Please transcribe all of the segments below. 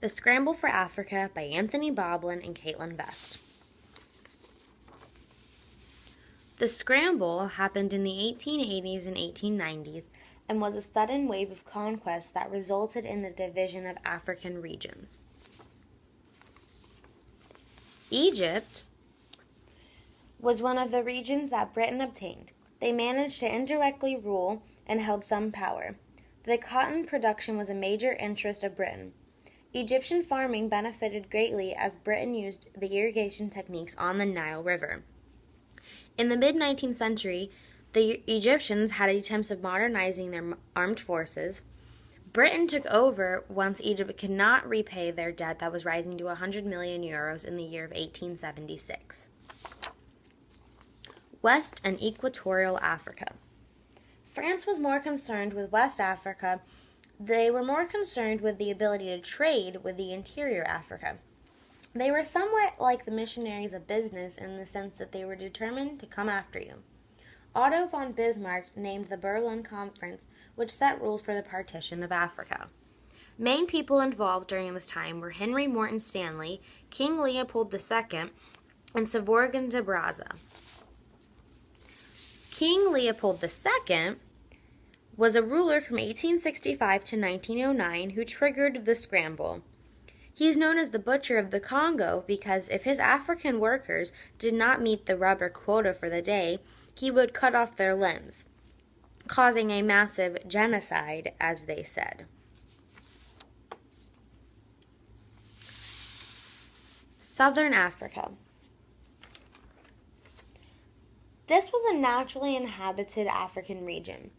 The Scramble for Africa by Anthony Boblin and Katelyn Vest. The scramble happened in the 1880s and 1890s and was a sudden wave of conquest that resulted in the division of African regions. Egypt was one of the regions that Britain obtained. They managed to indirectly rule and held some power. The cotton production was a major interest of Britain. Egyptian farming benefited greatly as Britain used the irrigation techniques on the Nile River. In the mid-19th century, the Egyptians had attempts of modernizing their armed forces. Britain took over once Egypt could not repay their debt that was rising to 100 million euros in the year of 1876. West and Equatorial Africa. France was more concerned with West Africa. They were more concerned with the ability to trade with the interior Africa. They were somewhat like the missionaries of business in the sense that they were determined to come after you. Otto von Bismarck named the Berlin Conference, which set rules for the partition of Africa. Main people involved during this time were Henry Morton Stanley, King Leopold II, and Svorgan de Braza. King Leopold II was a ruler from 1865 to 1909 who triggered the scramble. He is known as the Butcher of the Congo because if his African workers did not meet the rubber quota for the day, he would cut off their limbs, causing a massive genocide, as they said. Southern Africa. This was a naturally inhabited African region.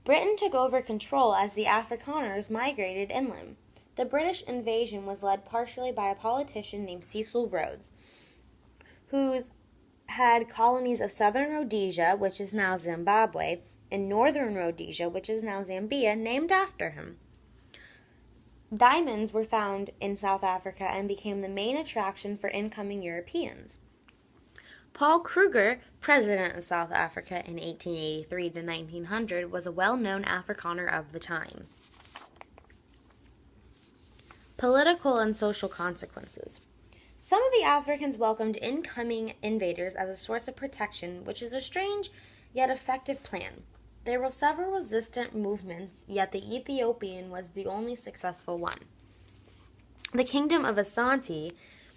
Britain took over control as the Afrikaners migrated inland. The British invasion was led partially by a politician named Cecil Rhodes, who had colonies of southern Rhodesia, which is now Zimbabwe, and northern Rhodesia, which is now Zambia, named after him. Diamonds were found in South Africa and became the main attraction for incoming Europeans. Paul Kruger, president of South Africa in 1883 to 1900, was a well-known Afrikaner of the time. Political and social consequences. Some of the Africans welcomed incoming invaders as a source of protection, which is a strange yet effective plan. There were several resistant movements, yet the Ethiopian was the only successful one. The Kingdom of Asante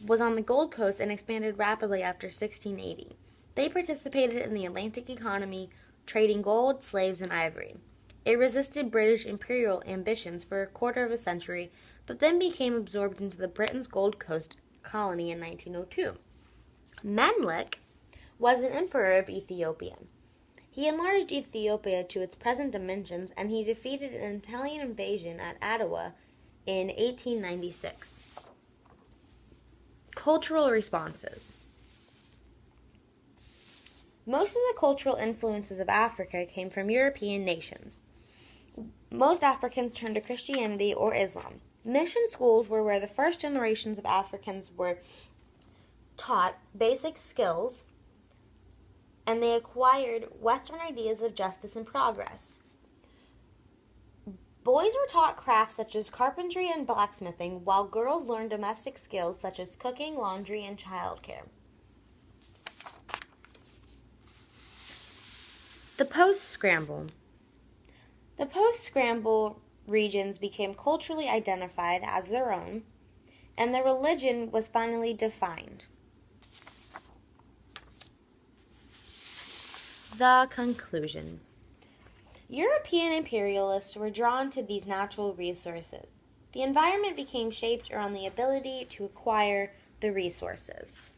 was on the Gold Coast and expanded rapidly after 1680. They participated in the Atlantic economy, trading gold, slaves, and ivory. It resisted British imperial ambitions for a quarter of a century, but then became absorbed into the Britain's Gold Coast colony in 1902. Menelik was an emperor of Ethiopia. He enlarged Ethiopia to its present dimensions, and he defeated an Italian invasion at Adwa in 1896. Cultural responses. Most of the cultural influences of Africa came from European nations. Most Africans turned to Christianity or Islam. Mission schools were where the first generations of Africans were taught basic skills, and they acquired Western ideas of justice and progress. Boys were taught crafts such as carpentry and blacksmithing, while girls learned domestic skills such as cooking, laundry, and childcare. The post-scramble. The post-scramble regions became culturally identified as their own, and their religion was finally defined. The conclusion. European imperialists were drawn to these natural resources. The environment became shaped around the ability to acquire the resources.